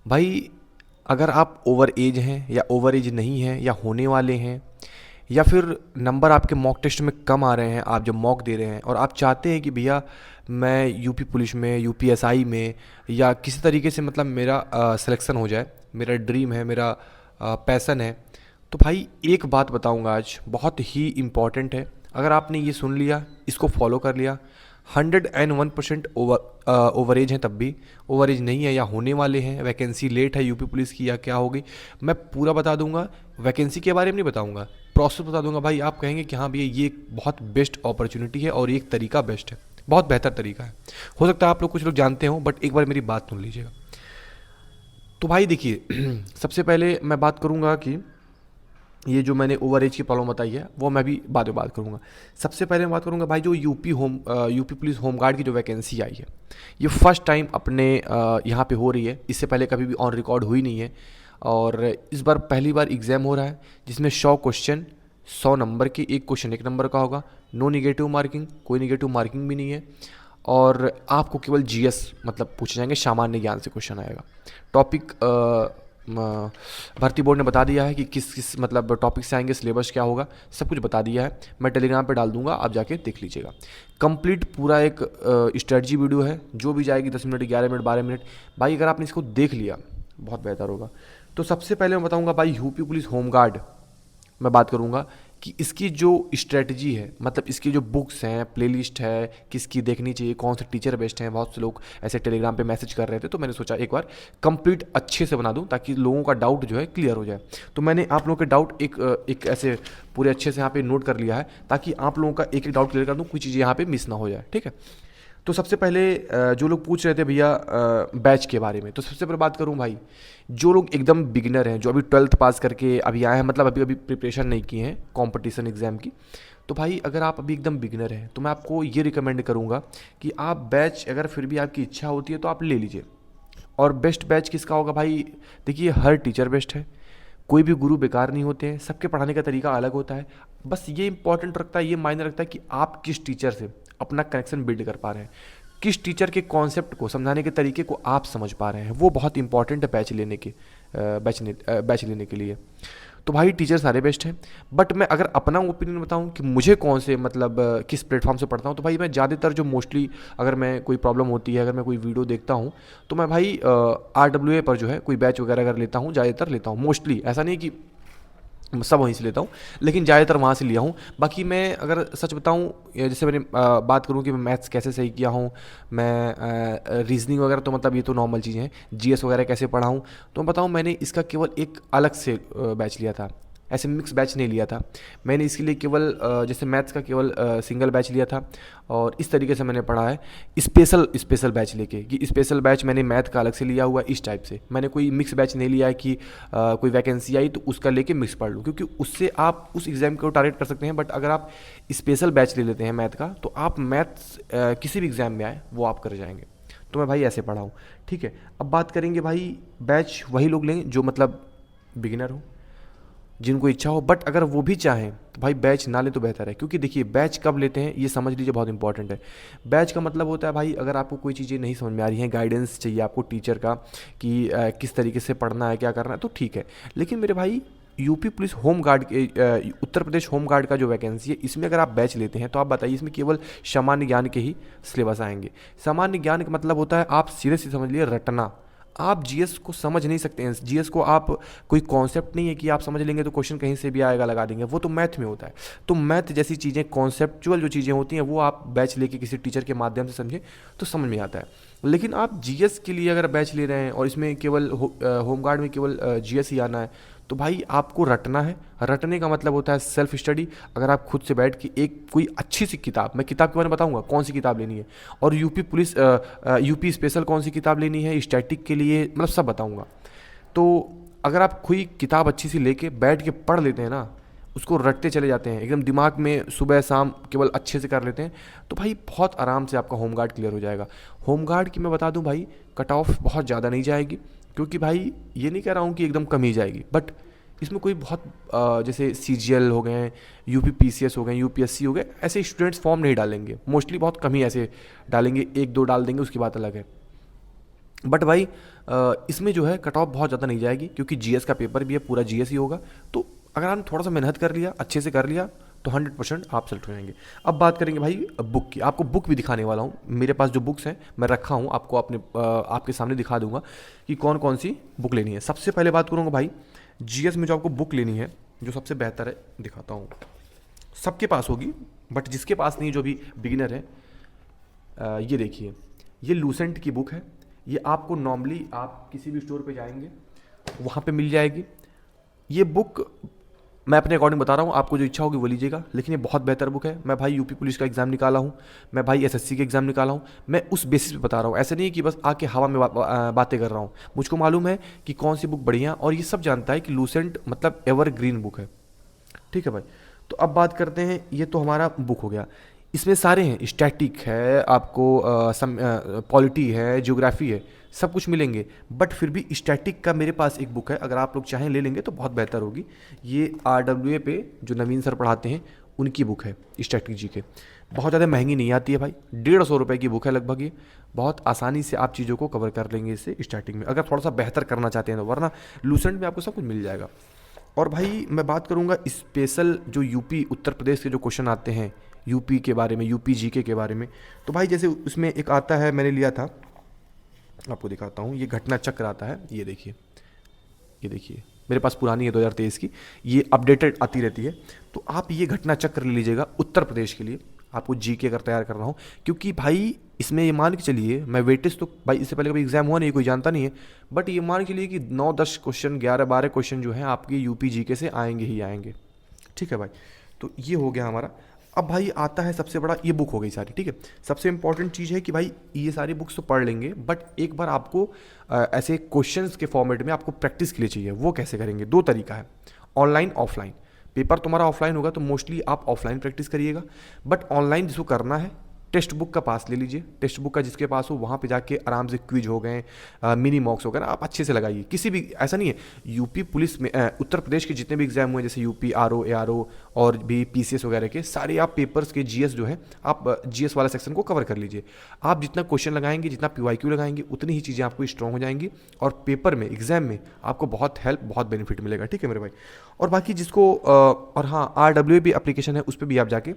भाई अगर आप ओवर एज हैं या ओवर एज नहीं हैं या होने वाले हैं, या फिर नंबर आपके मॉक टेस्ट में कम आ रहे हैं, आप जब मॉक दे रहे हैं और आप चाहते हैं कि भैया मैं यूपी पुलिस में, यूपीएसआई में या किसी तरीके से मतलब मेरा सिलेक्शन हो जाए, मेरा ड्रीम है, मेरा पैसन है, तो भाई एक बात बताऊंगा आज, बहुत ही इम्पॉर्टेंट है। अगर आपने ये सुन लिया, इसको फॉलो कर लिया, 101% ओवरेज हैं, तब भी ओवरेज नहीं है या होने वाले हैं, वैकेंसी लेट है यूपी पुलिस की या क्या होगी, मैं पूरा बता दूंगा। वैकेंसी के बारे में नहीं बताऊंगा, प्रोसेस बता दूंगा भाई। आप कहेंगे कि हाँ भैया ये एक बहुत बेस्ट अपॉर्चुनिटी है और एक तरीका बेस्ट है, बहुत बेहतर तरीका है। हो सकता है आप लोग कुछ लोग जानते हो, बट एक बार मेरी बात सुन लीजिएगा। तो भाई देखिए सबसे पहले मैं बात करूंगा कि ये जो मैंने ओवर एज की प्रॉब्लम बताई है वो मैं भी बाद में बात करूंगा। सबसे पहले मैं बात करूंगा भाई जो यूपी पुलिस होम गार्ड की जो वैकेंसी आई है, ये फर्स्ट टाइम अपने यहाँ पे हो रही है। इससे पहले कभी भी ऑन रिकॉर्ड हुई नहीं है और इस बार पहली बार एग्ज़ाम हो रहा है, जिसमें 100 क्वेश्चन, 100 नंबर के, एक क्वेश्चन 1 नंबर का होगा। नो निगेटिव मार्किंग, कोई निगेटिव मार्किंग भी नहीं है। और आपको केवल जीएस मतलब पूछे जाएंगे, सामान्य ज्ञान से क्वेश्चन आएगा। टॉपिक भर्ती बोर्ड ने बता दिया है कि किस किस मतलब टॉपिक से आएंगे, सिलेबस क्या होगा, सब कुछ बता दिया है। मैं टेलीग्राम पे डाल दूंगा, आप जाके देख लीजिएगा। कंप्लीट पूरा एक स्ट्रेटजी वीडियो है, जो भी जाएगी 10 मिनट, 11 मिनट, 12 मिनट। भाई अगर आपने इसको देख लिया बहुत बेहतर होगा। तो सबसे पहले मैं बताऊंगा भाई यूपी पुलिस होम गार्ड, मैं बात करूंगा कि इसकी जो स्ट्रेटजी है, मतलब इसकी जो बुक्स हैं, प्लेलिस्ट है, किसकी देखनी चाहिए, कौन से टीचर बेस्ट हैं। बहुत से लोग ऐसे टेलीग्राम पे मैसेज कर रहे थे, तो मैंने सोचा एक बार कंप्लीट अच्छे से बना दूं ताकि लोगों का डाउट जो है क्लियर हो जाए। तो मैंने आप लोगों के डाउट एक ऐसे पूरे अच्छे से यहाँ पे नोट कर लिया है, ताकि आप लोगों का एक एक डाउट क्लियर कर दूँ, कोई चीज़ यहाँ पे मिस ना हो जाए, ठीक है। तो सबसे पहले जो लोग पूछ रहे थे भैया बैच के बारे में, तो सबसे पहले बात करूं भाई, जो लोग एकदम बिगिनर हैं, जो अभी 12th पास करके अभी आए हैं, मतलब अभी अभी प्रिपरेशन नहीं की हैं कंपटीशन एग्ज़ाम की, तो भाई अगर आप अभी एकदम बिगिनर हैं तो मैं आपको ये रिकमेंड करूंगा कि आप बैच, अगर फिर भी आपकी इच्छा होती है तो आप ले लीजिए। और बेस्ट बैच किसका होगा भाई? देखिए हर टीचर बेस्ट है, कोई भी गुरु बेकार नहीं होते हैं, सबके पढ़ाने का तरीका अलग होता है। बस ये इंपॉर्टेंट रखता है, ये मायने रखता है कि आप किस टीचर से अपना कनेक्शन बिल्ड कर पा रहे हैं, किस टीचर के कॉन्सेप्ट को समझाने के तरीके को आप समझ पा रहे हैं। वो बहुत इंपॉर्टेंट है बैच लेने के लिए। तो भाई टीचर सारे बेस्ट हैं, बट मैं अगर अपना ओपिनियन बताऊं कि मुझे कौन से मतलब किस प्लेटफॉर्म से पढ़ता हूं, तो भाई मैं ज़्यादातर जो मोस्टली, अगर मैं कोई प्रॉब्लम होती है, अगर मैं कोई वीडियो देखता हूं, तो मैं भाई RWA पर जो है कोई बैच वगैरह अगर लेता हूं, ज़्यादातर लेता हूं मोस्टली, ऐसा नहीं कि सब वहीं से लेता हूँ, लेकिन ज़्यादातर वहाँ से लिया हूँ। बाकी मैं अगर सच बताऊँ, जैसे मैंने बात करूँ कि मैं मैथ्स कैसे सही किया हूँ, मैं रीजनिंग वगैरह तो मतलब ये तो नॉर्मल चीज़ें हैं, जीएस वगैरह कैसे पढ़ा हूँ, तो मैं बताऊँ मैंने इसका केवल एक अलग से बैच लिया था, ऐसे मिक्स बैच नहीं लिया था। मैंने इसके लिए केवल जैसे मैथ्स का केवल सिंगल बैच लिया था, और इस तरीके से मैंने पढ़ा है। स्पेशल स्पेशल बैच लेके, कि स्पेशल बैच मैंने मैथ का अलग से लिया हुआ है, इस टाइप से मैंने कोई मिक्स बैच नहीं लिया है कि कोई वैकेंसी आई तो उसका लेके मिक्स पढ़ लूँ, क्योंकि उससे आप उस एग्ज़ाम को टारगेट कर सकते हैं। बट अगर आप स्पेशल बैच ले लेते हैं मैथ का, तो आप मैथ्स किसी भी एग्ज़ाम में आए वो आप कर जाएंगे। तो मैं भाई ऐसे पढ़ा हूँ, ठीक है। अब बात करेंगे भाई, बैच वही लोग लें जो मतलब बिगिनर हो, जिनको इच्छा हो, बट अगर वो भी चाहें तो भाई बैच ना लें तो बेहतर है। क्योंकि देखिए बैच कब लेते हैं ये समझ लीजिए, बहुत इंपॉर्टेंट है। बैच का मतलब होता है भाई, अगर आपको कोई चीज़ें नहीं समझ में आ रही हैं, गाइडेंस चाहिए आपको टीचर का कि किस तरीके से पढ़ना है, क्या करना है, तो ठीक है। लेकिन मेरे भाई यूपी पुलिस होम गार्ड के उत्तर प्रदेश होम गार्ड का जो वैकेंसी है, इसमें अगर आप बैच लेते हैं तो आप बताइए, इसमें केवल सामान्य ज्ञान के ही सिलेबस आएंगे। सामान्य ज्ञान का मतलब होता है, आप सीधे सीधे समझ लिए रटना। आप जीएस को समझ नहीं सकते हैं, जीएस को आप कोई कॉन्सेप्ट नहीं है कि आप समझ लेंगे तो क्वेश्चन कहीं से भी आएगा लगा देंगे, वो तो मैथ में होता है। तो मैथ जैसी चीज़ें, कॉन्सेप्चुअल जो चीज़ें होती हैं, वो आप बैच लेके किसी टीचर के माध्यम से समझें तो समझ में आता है। लेकिन आप जीएस के लिए अगर बैच ले रहे हैं और इसमें केवल होमगार्ड में केवल जीएस ही आना है, तो भाई आपको रटना है। रटने का मतलब होता है सेल्फ स्टडी। अगर आप खुद से बैठ के एक कोई अच्छी सी किताब, मैं किताब के बारे में बताऊंगा कौन सी किताब लेनी है, और यूपी पुलिस यूपी स्पेशल कौन सी किताब लेनी है स्टैटिक के लिए, मतलब सब बताऊंगा। तो अगर आप कोई किताब अच्छी सी लेके बैठ के पढ़ लेते हैं ना, उसको रटते चले जाते हैं एकदम दिमाग में, सुबह शाम केवल अच्छे से कर लेते हैं, तो भाई बहुत आराम से आपका होमगार्ड क्लियर हो जाएगा। होमगार्ड की मैं बता दूं भाई, कट ऑफ बहुत ज़्यादा नहीं जाएगी, क्योंकि भाई ये नहीं कह रहा हूँ कि एकदम कम ही जाएगी, बट इसमें कोई बहुत जैसे सीजीएल हो गए, यूपी पीसीएस हो गए, यूपीएससी हो गए, ऐसे स्टूडेंट्स फॉर्म नहीं डालेंगे मोस्टली, बहुत कम ही ऐसे डालेंगे, एक दो डाल देंगे, उसकी बात अलग है। बट भाई इसमें जो है कट ऑफ बहुत ज़्यादा नहीं जाएगी, क्योंकि जीएस का पेपर भी है, पूरा जीएस ही होगा। तो अगर आपने थोड़ा सा मेहनत कर लिया, अच्छे से कर लिया, तो 100% आप सेलेक्ट हो जाएंगे। अब बात करेंगे भाई बुक की। आपको बुक भी दिखाने वाला हूँ, मेरे पास जो बुक्स हैं मैं रखा हूँ, आपको अपने आपके सामने दिखा दूंगा कि कौन कौन सी बुक लेनी है। सबसे पहले बात करूँगा भाई, जीएस में जो आपको बुक लेनी है, जो सबसे बेहतर है, दिखाता हूँ। सबके पास होगी, बट जिसके पास नहीं, जो भी बिगिनर है, ये देखिए, ये लूसेंट की बुक है। ये आपको नॉर्मली आप किसी भी स्टोर पे जाएंगे वहाँ पे मिल जाएगी। ये बुक मैं अपने अकॉर्डिंग बता रहा हूँ, आपको जो इच्छा होगी वो लीजिएगा, लेकिन ये बहुत बेहतर बुक है। मैं भाई यूपी पुलिस का एग्ज़ाम निकाला हूँ, मैं भाई एसएससी के एग्ज़ाम निकाला हूँ, मैं उस बेसिस पे बता रहा हूँ। ऐसे नहीं कि बस आके हवा में बातें कर रहा हूँ। मुझको मालूम है कि कौन सी बुक बढ़िया, और ये सब जानता है कि लूसेंट मतलब एवरग्रीन बुक है। ठीक है भाई। तो अब बात करते हैं, ये तो हमारा बुक हो गया। इसमें सारे हैं, स्टैटिक है, आपको पॉलिटी है, ज्योग्राफी है, सब कुछ मिलेंगे। बट फिर भी स्टैटिक का मेरे पास एक बुक है, अगर आप लोग चाहें ले लेंगे तो बहुत बेहतर होगी। ये RWA पे जो नवीन सर पढ़ाते हैं उनकी बुक है, स्टैटिक जी के। बहुत ज़्यादा महंगी नहीं आती है भाई, 150 रुपये की बुक है लगभग ये। बहुत आसानी से आप चीज़ों को कवर कर लेंगे इससे स्टार्टिंग में, अगर थोड़ा सा बेहतर करना चाहते हैं तो। वरना लूसेंट में आपको सब कुछ मिल जाएगा। और भाई मैं बात करूँगा स्पेशल जो यूपी उत्तर प्रदेश के जो क्वेश्चन आते हैं यूपी के बारे में, यूपी जीके के बारे में, तो भाई जैसे उसमें एक आता है, मैंने लिया था, आपको दिखाता हूँ, ये घटना चक्र आता है। ये देखिए, ये देखिए, मेरे पास पुरानी है 2023 की, ये अपडेटेड आती रहती है। तो आप ये घटना चक्र ले लीजिएगा उत्तर प्रदेश के लिए, आपको जीके अगर तैयार कर रहा हूँ। क्योंकि भाई इसमें ये मान के चलिए, मैं वेटेज तो भाई इससे पहले कभी एग्जाम हुआ नहीं, कोई जानता नहीं है, बट ये मान के चलिए कि 9-10 क्वेश्चन, 11-12 क्वेश्चन जो हैं आपके यूपी जीके से आएंगे ही आएंगे। ठीक है भाई। तो ये हो गया हमारा। अब भाई आता है सबसे बड़ा, ये बुक हो गई सारी। ठीक है। सबसे इंपॉर्टेंट चीज़ है कि भाई ये सारी बुक्स तो पढ़ लेंगे, बट एक बार आपको ऐसे क्वेश्चंस के फॉर्मेट में आपको प्रैक्टिस के लिए चाहिए। वो कैसे करेंगे? दो तरीका है, ऑनलाइन ऑफलाइन। पेपर तुम्हारा ऑफलाइन होगा तो मोस्टली आप ऑफलाइन प्रैक्टिस करिएगा, बट ऑनलाइन जिसको करना है, टेक्स्ट बुक का पास ले लीजिए। टेक्स्ट बुक का जिसके पास हो वहाँ पे जाके आराम से क्विज हो गए, मिनी मॉक्स हो गए ना, आप अच्छे से लगाइए। किसी भी, ऐसा नहीं है, यूपी पुलिस में उत्तर प्रदेश के जितने भी एग्जाम हुए, जैसे यूपी आरओ, एआरओ और भी पीसीएस वगैरह के, सारे आप पेपर्स के जीएस जो है, आप जीएस वाला सेक्शन को कवर कर लीजिए। आप जितना क्वेश्चन लगाएंगे, जितना पीवाईक्यू लगाएंगे, उतनी ही चीज़ें आपको स्ट्रॉन्ग हो जाएंगी, और पेपर में, एग्जाम में आपको बहुत हेल्प, बहुत बेनिफिट मिलेगा। ठीक है मेरे भाई। और बाकी जिसको और हाँ, RWA भी एप्लीकेशन है, उस पर भी आप जाके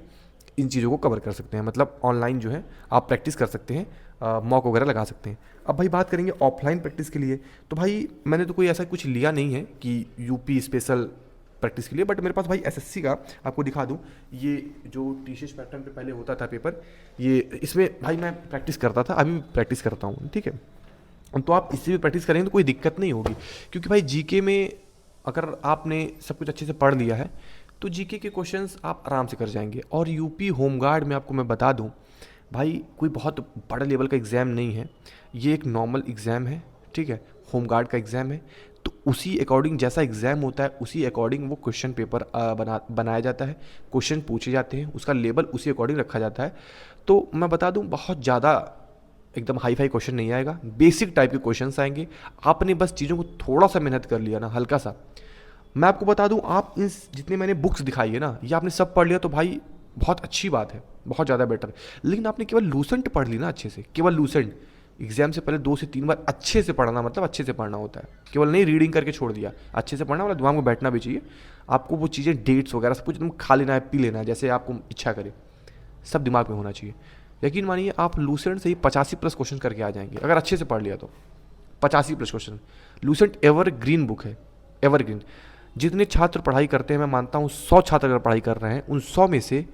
इन चीज़ों को कवर कर सकते हैं। मतलब ऑनलाइन जो है आप प्रैक्टिस कर सकते हैं, मॉक वगैरह लगा सकते हैं। अब भाई बात करेंगे ऑफलाइन प्रैक्टिस के लिए, तो भाई मैंने तो कोई ऐसा कुछ लिया नहीं है कि यूपी स्पेशल प्रैक्टिस के लिए, बट मेरे पास भाई एसएससी का आपको दिखा दूं, ये जो टीसीएस पैटर्न पे पहले होता था पेपर, ये इसमें भाई मैं प्रैक्टिस करता था, अभी भी प्रैक्टिस करता हूँ। ठीक है। तो आप इससे भी प्रैक्टिस करेंगे तो कोई दिक्कत नहीं होगी, क्योंकि भाई जीके में अगर आपने सब कुछ अच्छे से पढ़ लिया है तो जीके के क्वेश्चंस आप आराम से कर जाएंगे। और यूपी होमगार्ड में आपको मैं बता दूं भाई, कोई बहुत बड़ा लेवल का एग्ज़ाम नहीं है, ये एक नॉर्मल एग्ज़ाम है। ठीक है। होमगार्ड का एग्ज़ाम है, तो उसी अकॉर्डिंग जैसा एग्ज़ाम होता है उसी अकॉर्डिंग वो क्वेश्चन पेपर बनाया जाता है, क्वेश्चन पूछे जाते हैं, उसका लेवल उसी अकॉर्डिंग रखा जाता है। तो मैं बता दूं, बहुत ज़्यादा एकदम हाई फाई क्वेश्चन नहीं आएगा, बेसिक टाइप के क्वेश्चंस आएंगे। आपने बस चीज़ों को थोड़ा सा मेहनत कर लिया ना, हल्का सा, मैं आपको बता दूं, आप इन जितने मैंने बुक्स दिखाई है ना, ये आपने सब पढ़ लिया तो भाई बहुत अच्छी बात है, बहुत ज़्यादा बेटर। लेकिन आपने केवल लूसेंट पढ़ ली ना अच्छे से, केवल लूसेंट, एग्जाम से पहले 2 से 3 बार अच्छे से पढ़ना, मतलब अच्छे से पढ़ना होता है, केवल नहीं रीडिंग करके छोड़ दिया, अच्छे से पढ़ना, वाला दिमाग में बैठना भी चाहिए। आपको वो चीज़ें, डेट्स वगैरह सब कुछ एकदम खा लेना है, पी लेना है, जैसे आपको इच्छा करे, सब दिमाग में होना चाहिए। यकीन मानिए आप लूसेंट से ही 85+ क्वेश्चन करके आ जाएंगे, अगर अच्छे से पढ़ लिया तो 85+ क्वेश्चन। लूसेंट एवरग्रीन बुक है, एवरग्रीन। जितने छात्र पढ़ाई करते हैं, मैं मानता हूँ 100 छात्र अगर पढ़ाई कर रहे हैं, उन 100 में से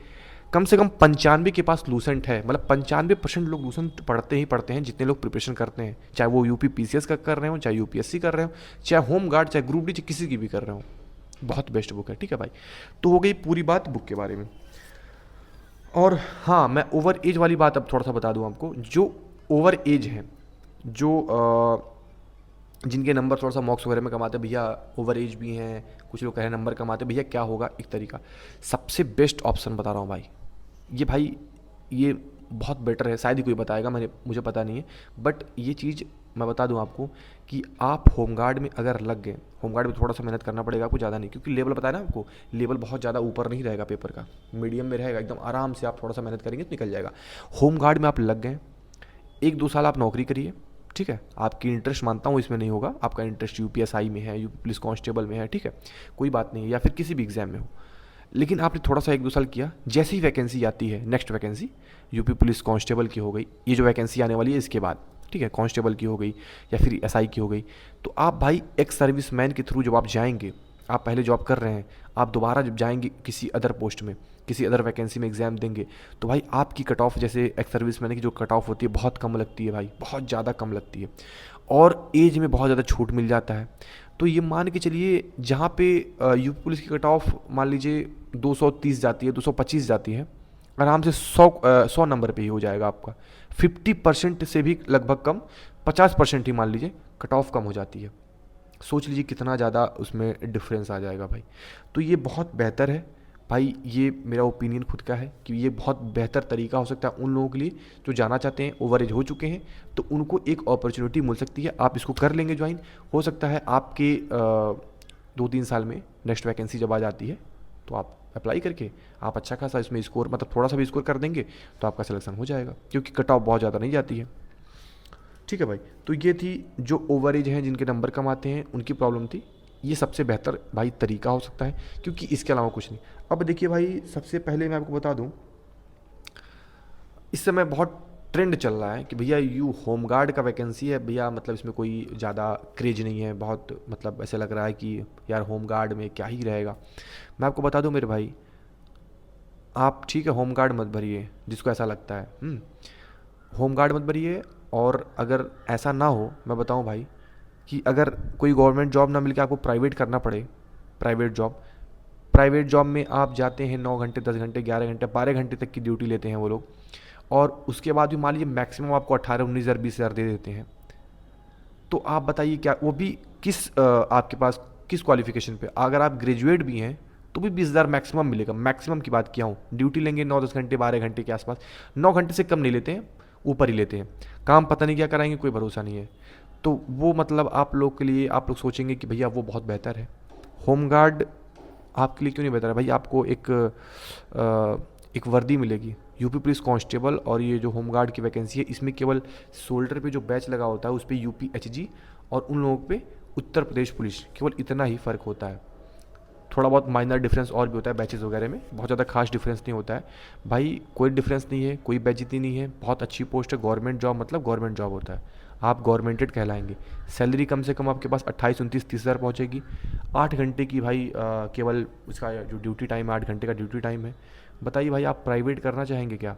कम 95 के पास लूसेंट है। मतलब 95% लोग लूसेंट पढ़ते ही पढ़ते हैं, जितने लोग प्रिपरेशन करते हैं, चाहे वो यूपी पीसीएस का कर रहे हो, चाहे यूपीएससी कर रहे हो, चाहे होम गार्ड, चाहे ग्रुप डी, चाहे किसी की भी कर रहे हो, बहुत बेस्ट बुक है। ठीक है भाई। तो हो गई पूरी बात बुक के बारे में। और हाँ, मैं ओवर एज वाली बात अब थोड़ा सा बता दूँ आपको। जो ओवर एज हैं, जो जिनके नंबर थोड़ा सा मॉक्स वगैरह में कमाते, भैया ओवर एज भी हैं, कुछ लोग कह रहे हैं नंबर कमाते, भैया क्या होगा, एक तरीका, सबसे बेस्ट ऑप्शन बता रहा हूँ भाई, ये भाई ये बहुत बेटर है, शायद ही कोई बताएगा, मुझे पता नहीं है, बट ये चीज़ मैं बता दूं आपको कि आप होमगार्ड में अगर लग गए, होमगार्ड में थोड़ा सा मेहनत करना पड़ेगा आपको, ज़्यादा नहीं, क्योंकि लेवल बताया ना आपको, लेवल बहुत ज़्यादा ऊपर नहीं रहेगा पेपर का, मीडियम में रहेगा, एकदम आराम से आप थोड़ा सा मेहनत करेंगे तो निकल जाएगा। होमगार्ड में आप लग गए, 1-2 साल आप नौकरी करिए, ठीक है। आपकी इंटरेस्ट मानता हूँ इसमें नहीं होगा, आपका इंटरेस्ट यूपीएसआई में है, यूपी पुलिस कांस्टेबल में है, ठीक है, कोई बात नहीं है, या फिर किसी भी एग्ज़ाम में हो। लेकिन आपने थोड़ा सा 1-2 साल किया, जैसे ही वैकेंसी आती है, next vacancy UP police constable की हो गई, ये जो वैकेंसी आने वाली है इसके बाद, ठीक है, कांस्टेबल की हो गई या फिर एसआई की हो गई, तो आप भाई एक्स सर्विसमैन के थ्रू जब आप जाएंगे, आप पहले जॉब कर रहे हैं, आप दोबारा जब जाएंगे किसी अदर पोस्ट में, किसी अदर वैकेंसी में एग्ज़ाम देंगे, तो भाई आपकी कट ऑफ, जैसे एक्स सर्विसमैन की जो कट ऑफ होती है बहुत कम लगती है भाई, बहुत ज़्यादा कम लगती है, और एज में बहुत ज़्यादा छूट मिल जाता है। तो ये मान के चलिए जहाँ पे यूपी पुलिस की कट ऑफ मान लीजिए 230 जाती है, 225 जाती है, आराम से 100 नंबर पे ही हो जाएगा आपका। 50% से भी लगभग कम, 50% ही मान लीजिए कट ऑफ कम हो जाती है। सोच लीजिए कितना ज़्यादा उसमें डिफरेंस आ जाएगा भाई। तो ये बहुत बेहतर है भाई, ये मेरा ओपिनियन खुद का है कि ये बहुत बेहतर तरीका हो सकता है उन लोगों के लिए जो जाना चाहते हैं, ओवर एज हो चुके हैं, तो उनको एक अपॉर्चुनिटी मिल सकती है। आप इसको कर लेंगे ज्वाइन, हो सकता है आपके 2-3 साल में नेक्स्ट वैकेंसी जब आ जाती है तो आप अप्लाई करके आप अच्छा खासा इसमें स्कोर, मतलब थोड़ा सा भी स्कोर कर देंगे तो आपका सिलेक्शन हो जाएगा, क्योंकि कट ऑफ बहुत ज़्यादा नहीं जाती है। ठीक है भाई, तो ये थी जो ओवर एज हैं जिनके नंबर कम आते हैं उनकी प्रॉब्लम थी। ये सबसे बेहतर भाई तरीका हो सकता है, क्योंकि इसके अलावा कुछ नहीं। अब देखिए भाई, सबसे पहले मैं आपको बता दूं, इस समय बहुत ट्रेंड चल रहा है कि भैया यू होमगार्ड का वैकेंसी है भैया, मतलब इसमें कोई ज़्यादा क्रेज नहीं है, बहुत मतलब ऐसे लग रहा है कि यार होमगार्ड में क्या ही रहेगा। मैं आपको बता दूं मेरे भाई, आप ठीक है होमगार्ड मत भरिए जिसको ऐसा लगता है, होमगार्ड मत भरिए। और अगर ऐसा ना हो, मैं बताऊं भाई कि अगर कोई गवर्नमेंट जॉब ना मिलके आपको प्राइवेट करना पड़े, प्राइवेट जॉब में आप जाते हैं 9 घंटे, 10 घंटे, 11 घंटे, 12 घंटे तक की ड्यूटी लेते हैं वो लोग, और उसके बाद भी मान लीजिए मैक्सिमम आपको 18-19 हज़ार 20 हज़ार दे देते हैं, तो आप बताइए क्या वो भी किस आपके पास किस क्वालिफिकेशन पे? अगर आप ग्रेजुएट भी हैं तो भी 20 हज़ार मैक्सिमम मिलेगा। मैक्सिमम की बात किया हूँ, ड्यूटी लेंगे 9-10 घंटे, 12 घंटे के आसपास, 9 घंटे से कम नहीं लेते हैं, ऊपर ही लेते हैं। काम पता नहीं क्या कराएंगे, कोई भरोसा नहीं है। तो वो मतलब आप लोग के लिए, आप लोग सोचेंगे कि भैया वो बहुत बेहतर है। होमगार्ड आपके लिए क्यों नहीं बेहतर है भाई? आपको एक वर्दी मिलेगी यूपी पुलिस कांस्टेबल, और ये जो होमगार्ड की वैकेंसी है इसमें केवल शोल्डर पे जो बैच लगा होता है उस पर यूपी एचजी, और उन लोगों पे उत्तर प्रदेश पुलिस, केवल इतना ही फ़र्क होता है। थोड़ा बहुत माइनर डिफरेंस और भी होता है बैचेस वगैरह में, बहुत ज़्यादा खास डिफरेंस नहीं होता है भाई, कोई डिफरेंस नहीं है, कोई बेइज्जती नहीं है, बहुत अच्छी पोस्ट है। गवर्नमेंट जॉब मतलब गवर्नमेंट जॉब होता है, आप गवर्नमेंटेड कहलाएंगे। सैलरी कम से कम आपके पास 28-29-30 हज़ार पहुँचेगी। 8 घंटे की भाई केवल उसका जो ड्यूटी टाइम है, 8 घंटे का ड्यूटी टाइम है। बताइए भाई, आप प्राइवेट करना चाहेंगे क्या?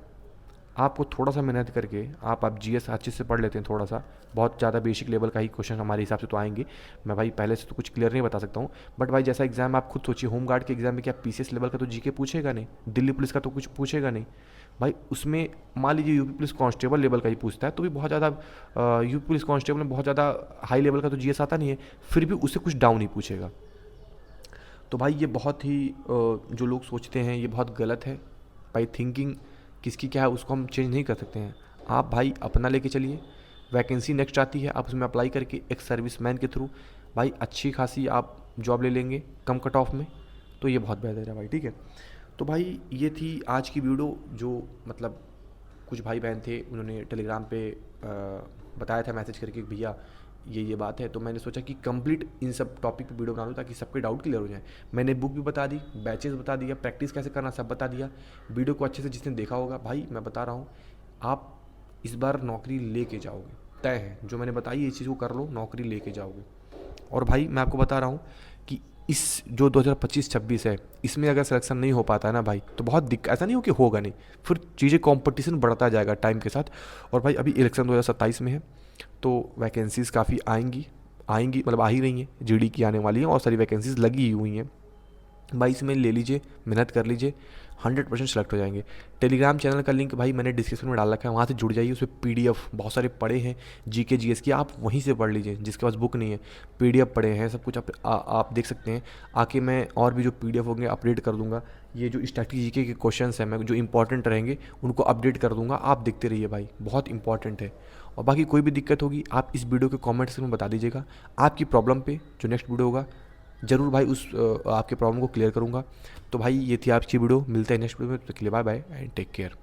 आपको थोड़ा सा मेहनत करके आप जीएस अच्छे से पढ़ लेते हैं, थोड़ा सा, बहुत ज़्यादा बेसिक लेवल का ही क्वेश्चन हमारे हिसाब से तो आएंगे। मैं भाई पहले से तो कुछ क्लियर नहीं बता सकता हूँ, बट भाई जैसा एग्जाम आप खुद सोचिए, होमगार्ड के एग्जाम में क्या पीसीएस लेवल का तो जीके पूछेगा नहीं, दिल्ली पुलिस का तो कुछ पूछेगा नहीं भाई। उसमें मान लीजिए यूपी पुलिस कांस्टेबल लेवल का ही पूछता है, तो भी बहुत ज़्यादा यूपी पुलिस कांस्टेबल में बहुत ज़्यादा हाई लेवल का तो जीएस आता नहीं है, फिर भी उससे कुछ डाउन ही पूछेगा। तो भाई ये बहुत ही जो लोग सोचते हैं ये बहुत गलत है भाई। थिंकिंग किसकी क्या है उसको हम चेंज नहीं कर सकते हैं। आप भाई अपना लेके चलिए, वैकेंसी नेक्स्ट आती है आप उसमें अप्लाई करके एक सर्विसमैन के थ्रू भाई अच्छी खासी आप जॉब ले लेंगे कम कट ऑफ में, तो ये बहुत बेहतर है भाई। ठीक है, तो भाई ये थी आज की वीडियो, जो मतलब कुछ भाई बहन थे उन्होंने टेलीग्राम पे बताया था मैसेज करके कि भैया ये बात है, तो मैंने सोचा कि कंप्लीट इन सब टॉपिक पे वीडियो बना दूँ ताकि सबके डाउट क्लियर हो जाए। मैंने बुक भी बता दी, बैचेस बता दिया, प्रैक्टिस कैसे करना सब बता दिया। वीडियो को अच्छे से जिसने देखा होगा भाई, मैं बता रहा हूँ आप इस बार नौकरी लेके जाओगे, तय है। जो मैंने बताई ये चीज़ को कर लो, नौकरी लेके जाओगे। और भाई मैं आपको बता रहा हूँ कि इस जो 2025-26 है इसमें अगर सिलेक्शन नहीं हो पाता है ना भाई, तो बहुत दिक्कत, ऐसा नहीं हो कि होगा नहीं, फिर चीज़ें कंपटीशन बढ़ता जाएगा टाइम के साथ। और भाई अभी इलेक्शन 2027 में है, तो वैकेंसीज़ काफ़ी आएंगी मतलब आ ही रही हैं, जीडी की आने वाली हैं, और सारी वैकेंसीज़ लगी ही हुई हैं भाई। इसमें ले लीजिए, मेहनत कर लीजिए, 100% सेलेक्ट हो जाएंगे। टेलीग्राम चैनल का लिंक भाई मैंने डिस्क्रिप्शन में डाल रखा है, वहाँ से जुड़ जाइए। उसमें पीडीएफ बहुत सारे पड़े हैं, जीके जीएस की, आप वहीं से पढ़ लीजिए। जिसके पास बुक नहीं है, पीडीएफ पड़े हैं, सब कुछ आप देख सकते हैं आके। मैं और भी जो पीडीएफ होंगे अपडेट कर दूंगा। ये जो स्टैटिक जीके के क्वेश्चंस हैं, मैं जो इंपॉर्टेंट रहेंगे उनको अपडेट कर दूंगा, आप देखते रहिए भाई, बहुत इंपॉर्टेंट है। और बाकी कोई भी दिक्कत होगी आप इस वीडियो के कमेंट सेक्शन में बता दीजिएगा। आपकी प्रॉब्लम पे जो नेक्स्ट वीडियो होगा ज़रूर भाई उस आपके प्रॉब्लम को क्लियर करूँगा। तो भाई ये थी आपकी वीडियो, मिलते हैं नेक्स्ट वीडियो में, तो के लिए bye bye and take care.